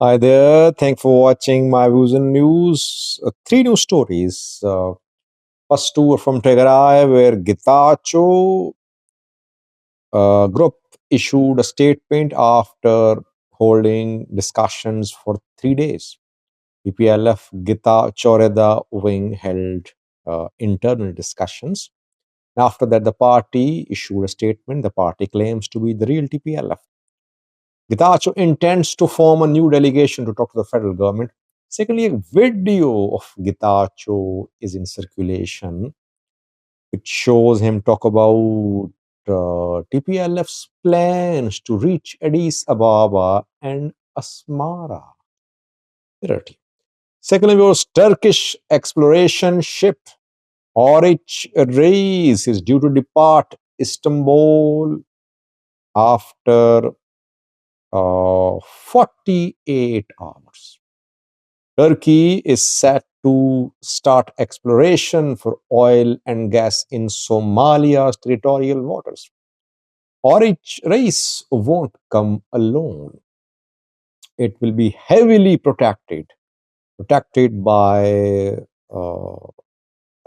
Hi there. Thanks for watching my views and news. Three news stories. First two are from Tegarai, where Getachew group issued a statement after holding discussions for 3 days. TPLF Getachew Reda wing held internal discussions. After that, the party issued a statement. The party claims to be the real TPLF. Getachew intends to form a new delegation to talk to the federal government. Secondly, a video of Getachew is in circulation, which shows him talk about TPLF's plans to reach Addis Ababa and Asmara. Dirty. Secondly, was Turkish exploration ship Oruc Reis is due to depart Istanbul after 48 hours. Turkey is set to start exploration for oil and gas in Somalia's territorial waters. Oruc Reis won't come alone. It will be heavily protected by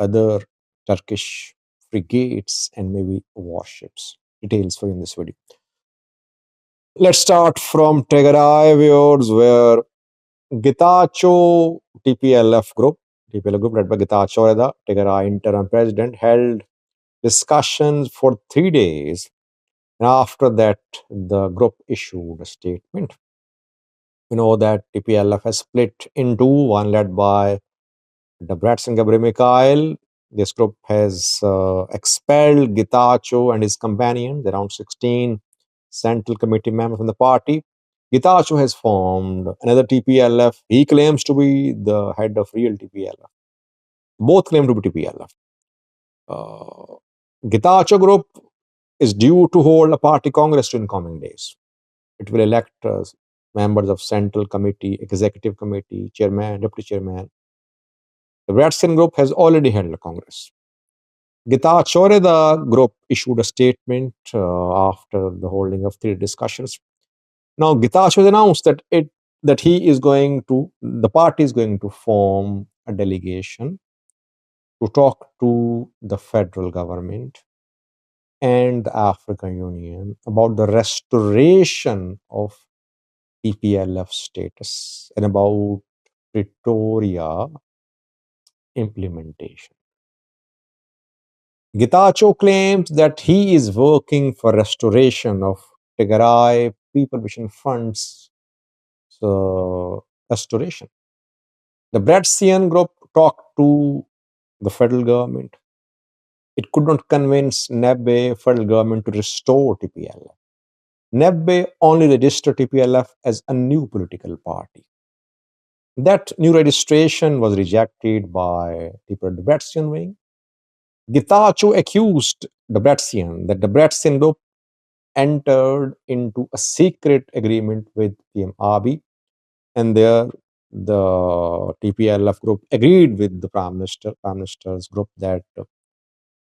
other Turkish frigates and maybe warships. Details for you in this video. Let's start from Tegarai viewers, where Getachew TPLF group led by Getachew Reda, Tigray interim president, held discussions for 3 days. And after that, the group issued a statement. We know that TPLF has split into one led by Debretsion Gabriel Mikhail. This group has expelled Getachew and his companions, around 16 Central Committee members from the party. Getachew has formed another TPLF. He claims to be the head of real TPLF. Both claim to be TPLF. Getachew group is due to hold a party congress in coming days. It will elect members of Central Committee, Executive Committee, Chairman, Deputy Chairman. The Bratsin group has already held a congress. Getachew Reda group issued a statement after the holding of 3 discussions. Now, Getachew announced that the party is going to form a delegation to talk to the federal government and the African Union about the restoration of TPLF status and about Pretoria implementation. Getachew claims that he is working for restoration of Tigray People Mission Fund's restoration. The Bratzian group talked to the federal government. It could not convince Nebbe federal government to restore TPLF. Nebbe only registered TPLF as a new political party. That new registration was rejected by the Debretsion wing. Getachew accused Debretsion that the Debretsion group entered into a secret agreement with PM Abiy, and there the TPLF group agreed with the Prime Minister's group that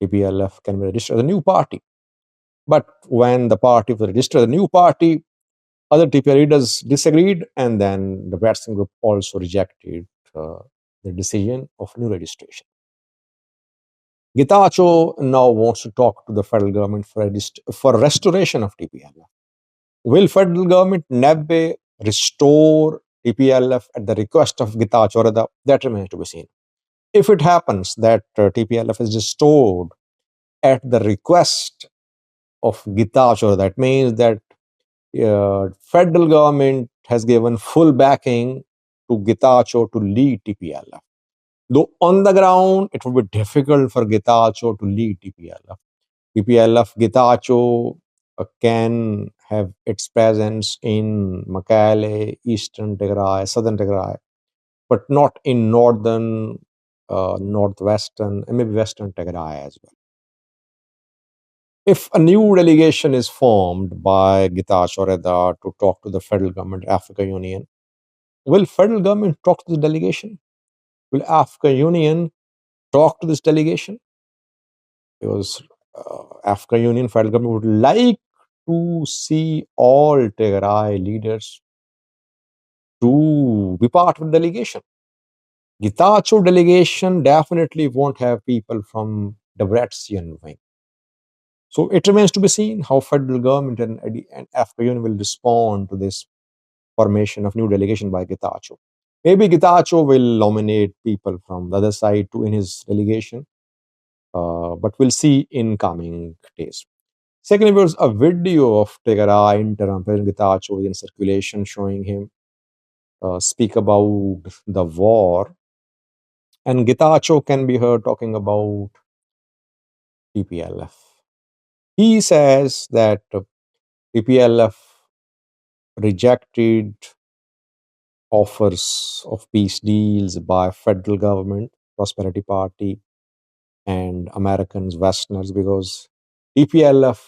TPLF can be registered as a new party. But when the party was registered as a new party, other TPLF leaders disagreed, and then the Bratson group also rejected the decision of new registration. Getachew now wants to talk to the federal government for restoration of TPLF. Will federal government Nebbe restore TPLF at the request of Getachew Reda? That remains to be seen. If it happens that TPLF is restored at the request of Getachew, that means that federal government has given full backing to Getachew to lead TPLF. Though on the ground, it would be difficult for Getachew to lead TPLF. Getachew can have its presence in Mekelle, Eastern Tigray, Southern Tigray, but not in Northern, Northwestern, and maybe Western Tigray as well. If a new delegation is formed by Getachew Reda to talk to the federal government, African Union, will federal government talk to the delegation? Will African Union talk to this delegation? Because African Union federal government would like to see all Tigray leaders to be part of the delegation. Getachew delegation definitely won't have people from the Debrecen wing. So it remains to be seen how federal government and FPUN will respond to this formation of new delegation by Getachew. Maybe Getachew will nominate people from the other side to in his delegation, but we'll see in coming days. Secondly, there was a video of Tegara interim President Getachew in circulation showing him speak about the war, and Getachew can be heard talking about TPLF. He says that TPLF rejected offers of peace deals by federal government, Prosperity Party, and Americans, Westerners, because TPLF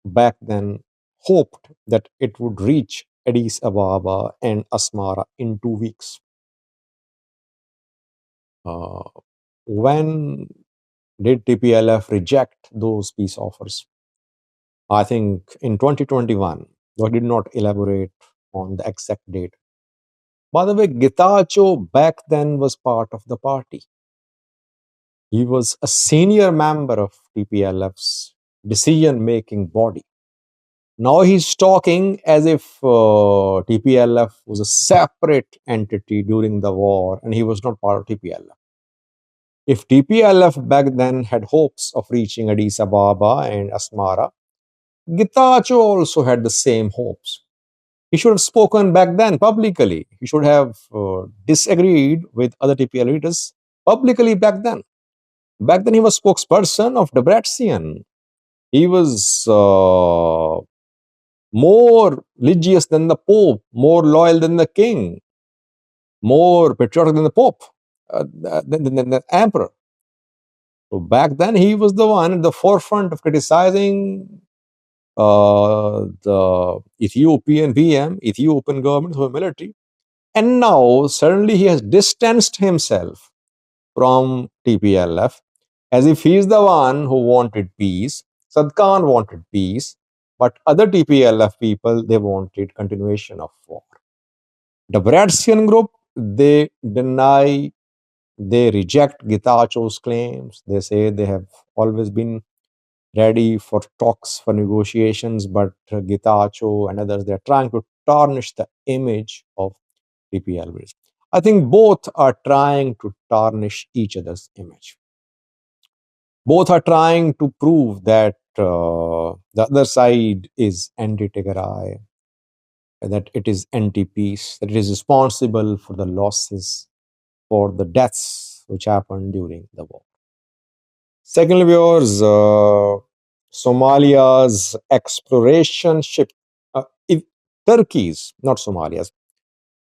back then hoped that it would reach Addis Ababa and Asmara in 2 weeks. Uh, when did TPLF reject those peace offers? I think in 2021, though I did not elaborate on the exact date. By the way, Getachew back then was part of the party. He was a senior member of TPLF's decision-making body. Now he's talking as if TPLF was a separate entity during the war and he was not part of TPLF. If TPLF back then had hopes of reaching Addis Ababa and Asmara, Getachew also had the same hopes. He should have spoken back then publicly. He should have disagreed with other TPL leaders publicly back then. Back then, he was spokesperson of Debrecen. He was more religious than the Pope, more loyal than the king, more patriotic than the Pope, than the emperor. So back then, he was the one at the forefront of criticizing the Ethiopian VM, Ethiopian government, who military. And now, suddenly, he has distanced himself from TPLF as if he is the one who wanted peace. Sadkan wanted peace, but other TPLF people, they wanted continuation of war. The Bratskian group, they deny, they reject Getachew's claims. They say they have always been ready for talks, for negotiations, but Getachew and others, they're trying to tarnish the image of TPL. I think both are trying to tarnish each other's image. Both are trying to prove that the other side is anti-Tigray, that it is anti-peace, that it is responsible for the losses, for the deaths which happened during the war. Secondly, viewers, Somalia's exploration ship, Turkey's, not Somalia's,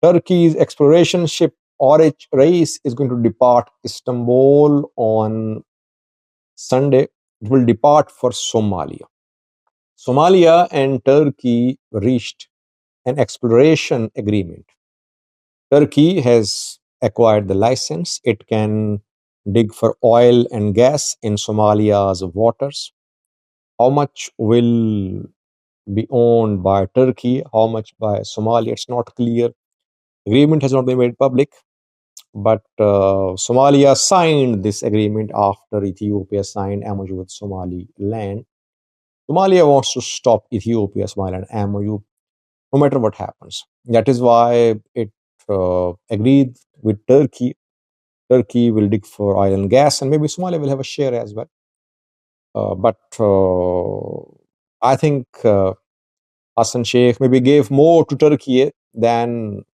Turkey's exploration ship Oruc Reis is going to depart Istanbul on Sunday. It will depart for Somalia. Somalia and Turkey reached an exploration agreement. Turkey has acquired the license. It can dig for oil and gas in Somalia's waters. How much will be owned by Turkey? How much by Somalia? It's not clear. Agreement has not been made public, but Somalia signed this agreement after Ethiopia signed MOU with Somaliland. Somalia wants to stop Ethiopia, Somaliland MOU, no matter what happens. That is why it agreed with Turkey. Turkey will dig for oil and gas, and maybe Somalia will have a share as well. But I think Hassan Sheikh maybe gave more to Turkey than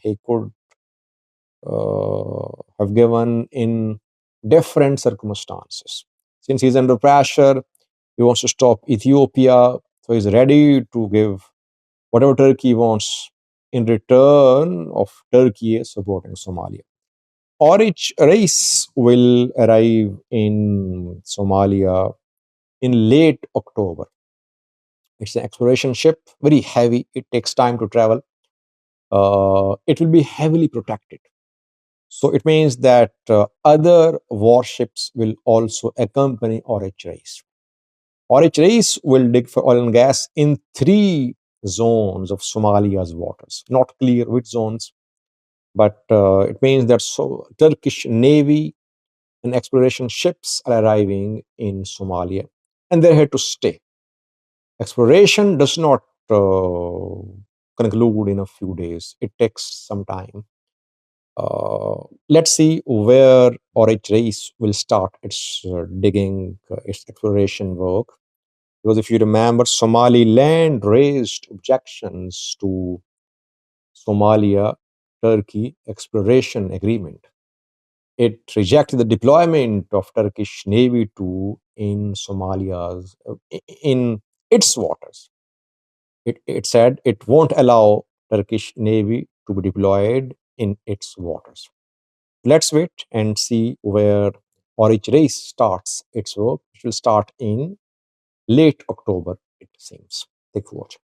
he could have given in different circumstances. Since he's under pressure, he wants to stop Ethiopia, so he's ready to give whatever Turkey wants in return of Turkey supporting Somalia. Oruc Reis will arrive in Somalia in late October. It's an exploration ship, very heavy. It takes time to travel. It will be heavily protected. So it means that other warships will also accompany Oruc Reis. Oruc Reis will dig for oil and gas in 3 zones of Somalia's waters. Not clear which zones, but it means that Turkish Navy and exploration ships are arriving in Somalia, and they're here to stay. Exploration does not conclude in a few days. It takes some time. Let's see where Oruc Reis will start its digging, its exploration work. Because if you remember, Somaliland raised objections to Somalia Turkey exploration agreement. It rejected the deployment of Turkish Navy to in Somalia's in its waters. It said it won't allow Turkish Navy to be deployed in its waters. Let's wait and see where Oruc Reis starts its work. It will start in late October, it seems. Thank you for watching.